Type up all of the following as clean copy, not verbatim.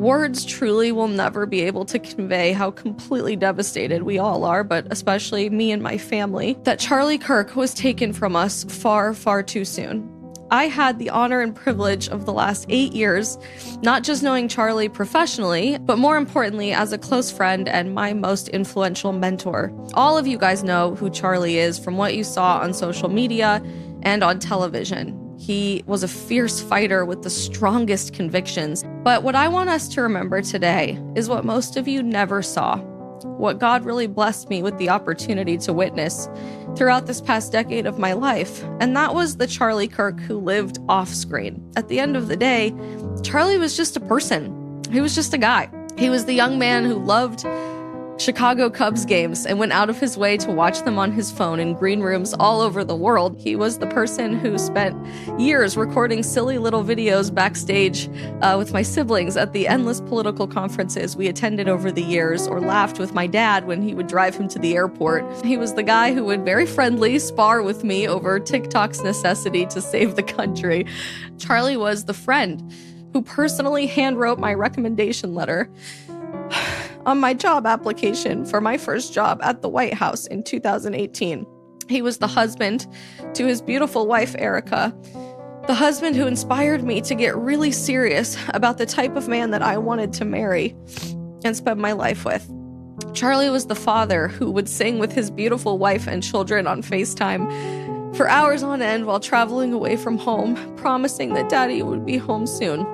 Words truly will never be able to convey how completely devastated we all are, but especially me and my family, that Charlie Kirk was taken from us far, far too soon. I had the honor and privilege of the last 8 years, not just knowing Charlie professionally, but more importantly, as a close friend and my most influential mentor. All of you guys know who Charlie is from what you saw on social media and on television. He was a fierce fighter with the strongest convictions. But what I want us to remember today is what most of you never saw, what God really blessed me with the opportunity to witness throughout this past decade of my life. And that was the Charlie Kirk who lived off screen. At the end of the day, Charlie was just a person. He was just a guy. He was the young man who loved Chicago Cubs games and went out of his way to watch them on his phone in green rooms all over the world. He was the person who spent years recording silly little videos backstage with my siblings at the endless political conferences we attended over the years, or laughed with my dad when he would drive him to the airport. He was the guy who would very friendly spar with me over TikTok's necessity to save the country. Charlie was the friend who personally handwrote my recommendation letter on my job application for my first job at the White House in 2018. He was the husband to his beautiful wife, Erica, the husband who inspired me to get really serious about the type of man that I wanted to marry and spend my life with. Charlie was the father who would sing with his beautiful wife and children on FaceTime for hours on end while traveling away from home, promising that Daddy would be home soon.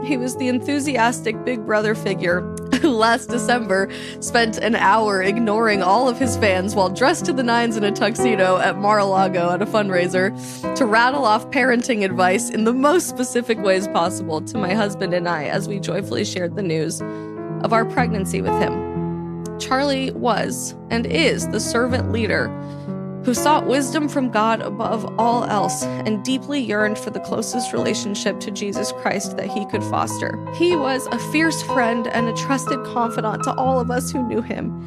He was the enthusiastic big brother figure who last December spent an hour ignoring all of his fans while dressed to the nines in a tuxedo at Mar-a-Lago at a fundraiser to rattle off parenting advice in the most specific ways possible to my husband and I as we joyfully shared the news of our pregnancy with him. Charlie was and is the servant leader who sought wisdom from God above all else and deeply yearned for the closest relationship to Jesus Christ that he could foster. He was a fierce friend and a trusted confidant to all of us who knew him,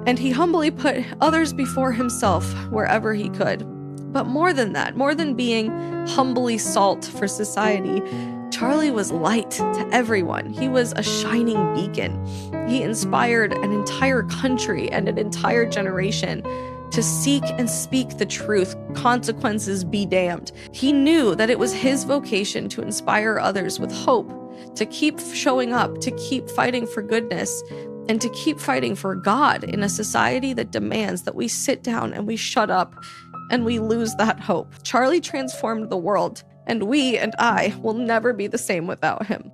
and he humbly put others before himself wherever he could. But more than that, more than being humbly salt for society, Charlie was light to everyone. He was a shining beacon. He inspired an entire country and an entire generation to seek and speak the truth, consequences be damned. He knew that it was his vocation to inspire others with hope, to keep showing up, to keep fighting for goodness, and to keep fighting for God in a society that demands that we sit down and we shut up and we lose that hope. Charlie transformed the world, and we and I will never be the same without him.